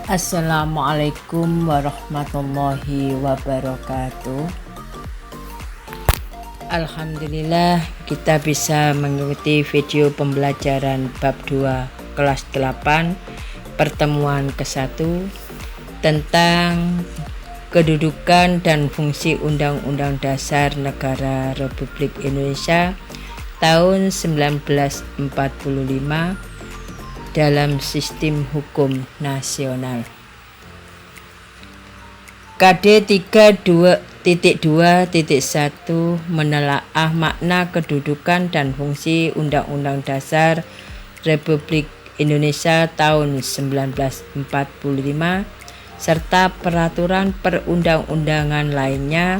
Assalamualaikum warahmatullahi wabarakatuh. Alhamdulillah kita bisa mengikuti video pembelajaran bab 2 kelas 8 pertemuan ke-1 tentang kedudukan dan fungsi Undang-Undang Dasar Negara Republik Indonesia tahun 1945 dalam sistem hukum nasional. KD 3.2.1 menelaah makna kedudukan dan fungsi Undang-Undang Dasar Republik Indonesia tahun 1945 serta peraturan perundang-undangan lainnya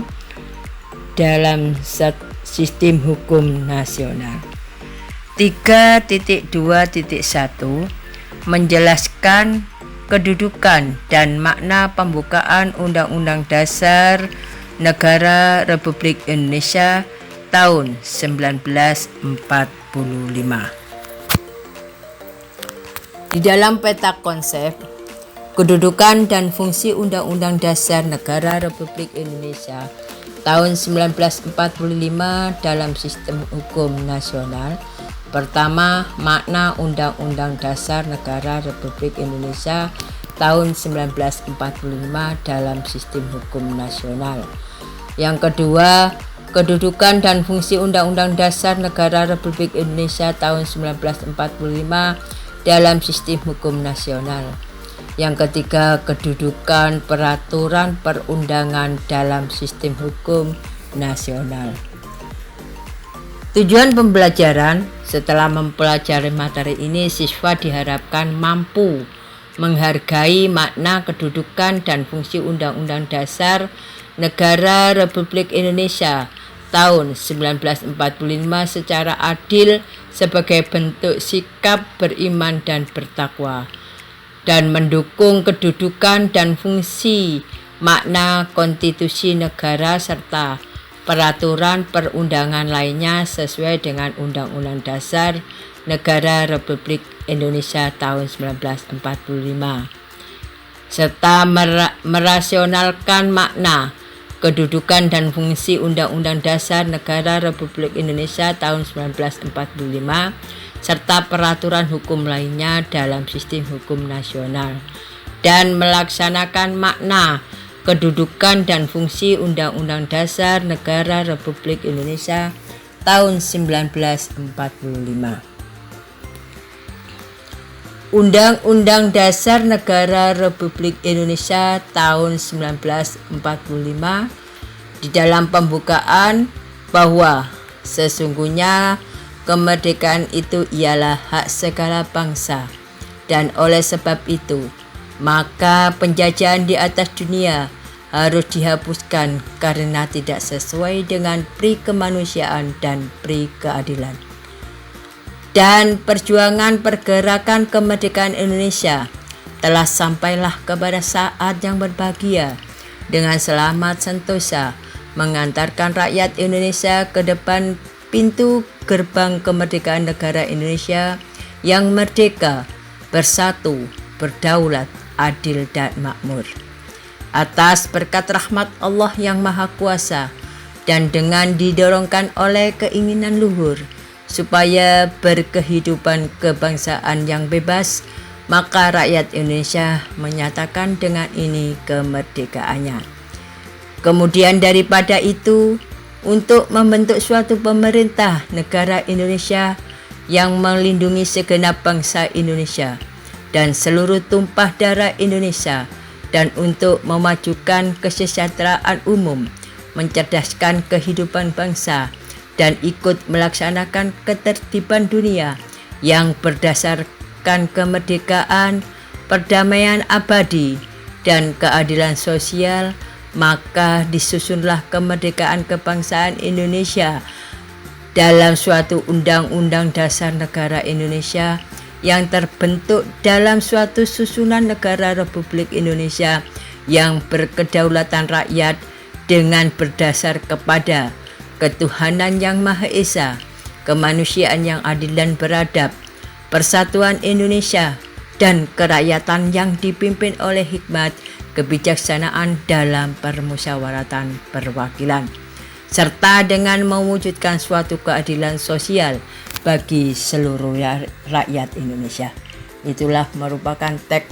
dalam sistem hukum nasional. 3.2.1 menjelaskan kedudukan dan makna pembukaan Undang-Undang Dasar Negara Republik Indonesia tahun 1945. Di dalam peta konsep kedudukan dan fungsi Undang-Undang Dasar Negara Republik Indonesia tahun 1945 dalam sistem hukum nasional. Pertama, makna Undang-Undang Dasar Negara Republik Indonesia tahun 1945 dalam sistem hukum nasional. Yang kedua, kedudukan dan fungsi Undang-Undang Dasar Negara Republik Indonesia tahun 1945 dalam sistem hukum nasional. Yang ketiga, kedudukan peraturan perundangan dalam sistem hukum nasional. Tujuan pembelajaran: setelah mempelajari materi ini, siswa diharapkan mampu menghargai makna kedudukan dan fungsi Undang-Undang Dasar Negara Republik Indonesia tahun 1945 secara adil sebagai bentuk sikap beriman dan bertakwa, dan mendukung kedudukan dan fungsi makna konstitusi negara serta peraturan perundangan lainnya sesuai dengan Undang-Undang Dasar Negara Republik Indonesia tahun 1945 serta merasionalkan makna kedudukan dan fungsi Undang-Undang Dasar Negara Republik Indonesia tahun 1945 serta peraturan hukum lainnya dalam sistem hukum nasional, dan melaksanakan makna kedudukan dan fungsi Undang-Undang Dasar Negara Republik Indonesia tahun 1945. Undang-Undang Dasar Negara Republik Indonesia tahun 1945 di dalam pembukaan bahwa sesungguhnya kemerdekaan itu ialah hak segala bangsa, dan oleh sebab itu maka penjajahan di atas dunia harus dihapuskan karena tidak sesuai dengan pri kemanusiaan dan pri keadilan. Dan perjuangan pergerakan kemerdekaan Indonesia telah sampailah kepada saat yang berbahagia dengan selamat sentosa mengantarkan rakyat Indonesia ke depan pintu gerbang kemerdekaan negara Indonesia yang merdeka, bersatu, berdaulat, adil dan makmur. Atas berkat rahmat Allah yang Maha Kuasa dan dengan didorongkan oleh keinginan luhur supaya berkehidupan kebangsaan yang bebas, maka rakyat Indonesia menyatakan dengan ini kemerdekaannya. Kemudian daripada itu, untuk membentuk suatu pemerintah negara Indonesia yang melindungi segenap bangsa Indonesia dan seluruh tumpah darah Indonesia dan untuk memajukan kesejahteraan umum, mencerdaskan kehidupan bangsa, dan ikut melaksanakan ketertiban dunia yang berdasarkan kemerdekaan, perdamaian abadi, dan keadilan sosial, maka disusunlah kemerdekaan kebangsaan Indonesia dalam suatu Undang-Undang Dasar Negara Indonesia yang terbentuk dalam suatu susunan negara Republik Indonesia yang berkedaulatan rakyat dengan berdasar kepada ketuhanan yang Maha Esa, kemanusiaan yang adil dan beradab, persatuan Indonesia, dan kerakyatan yang dipimpin oleh hikmat kebijaksanaan dalam permusyawaratan perwakilan, serta dengan mewujudkan suatu keadilan sosial bagi seluruh rakyat Indonesia. Itulah merupakan teks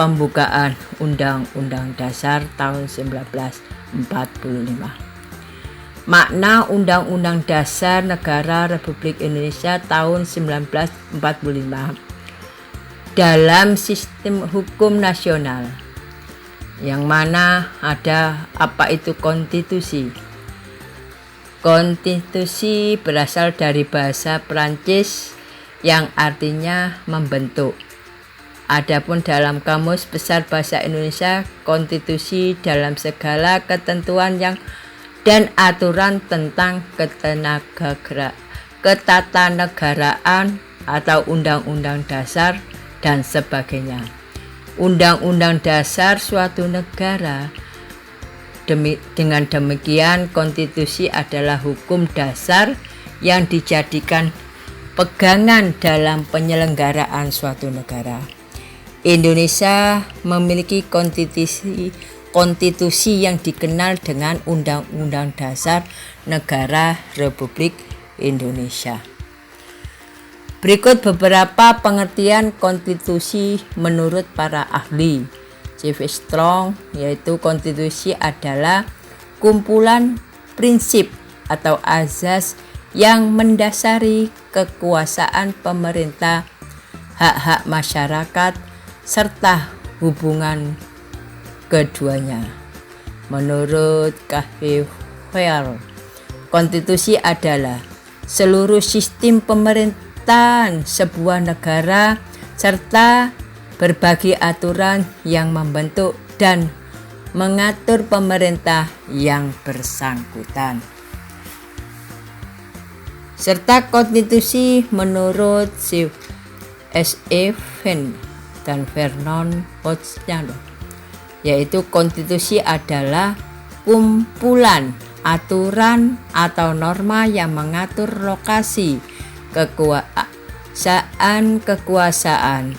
pembukaan Undang-Undang Dasar tahun 1945. Makna Undang-Undang Dasar Negara Republik Indonesia tahun 1945 dalam sistem hukum nasional, yang mana ada apa itu konstitusi. Konstitusi berasal dari bahasa Prancis yang artinya membentuk. Adapun dalam Kamus Besar Bahasa Indonesia, konstitusi dalam segala ketentuan yang dan aturan tentang ketatanegaraan atau undang-undang dasar dan sebagainya. Undang-undang dasar suatu negara. Dengan demikian, konstitusi adalah hukum dasar yang dijadikan pegangan dalam penyelenggaraan suatu negara. Indonesia memiliki konstitusi yang dikenal dengan Undang-Undang Dasar Negara Republik Indonesia. Berikut beberapa pengertian konstitusi menurut para ahli. C.V. Strong, yaitu konstitusi adalah kumpulan prinsip atau azas yang mendasari kekuasaan pemerintah, hak-hak masyarakat, serta hubungan keduanya. Menurut K.H. Weil, konstitusi adalah seluruh sistem pemerintahan sebuah negara serta berbagai aturan yang membentuk dan mengatur pemerintah yang bersangkutan. Serta konstitusi menurut S.E. Fenn dan Vernon Hochschild, yaitu konstitusi adalah kumpulan aturan atau norma yang mengatur lokasi kekuasaan,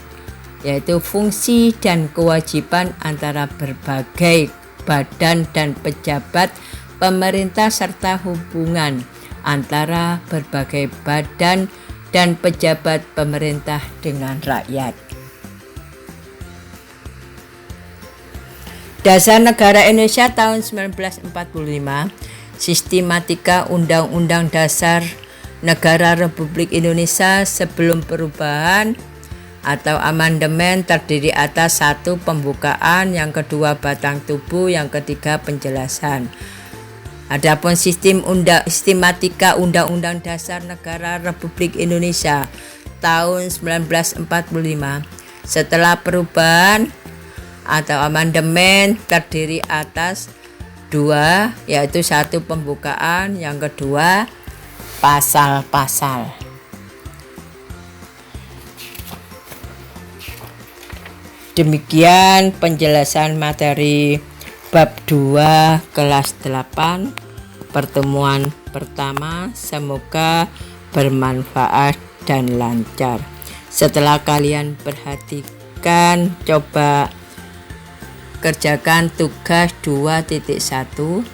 yaitu fungsi dan kewajiban antara berbagai badan dan pejabat pemerintah serta hubungan antara berbagai badan dan pejabat pemerintah dengan rakyat. Dasar Negara Indonesia tahun 1945, Sistematika Undang-Undang Dasar Negara Republik Indonesia sebelum perubahan atau amandemen terdiri atas 1. Pembukaan, yang kedua batang tubuh, yang ketiga penjelasan. Adapun sistematika Undang-Undang Dasar Negara Republik Indonesia tahun 1945 setelah perubahan atau amandemen terdiri atas 2, yaitu 1. Pembukaan, yang kedua pasal-pasal. Demikian penjelasan materi bab 2 kelas 8 pertemuan pertama. Semoga bermanfaat dan lancar. Setelah kalian perhatikan, coba kerjakan tugas 2.1.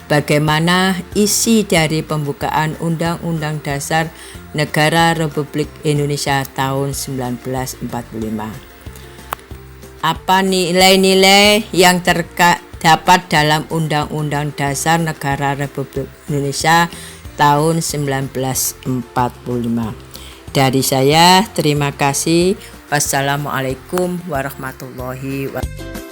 Bagaimana isi dari pembukaan Undang-Undang Dasar Negara Republik Indonesia tahun 1945. Apa nilai-nilai yang terdapat dalam Undang-Undang Dasar Negara Republik Indonesia tahun 1945. Dari saya, terima kasih. Wassalamualaikum warahmatullahi wabarakatuh.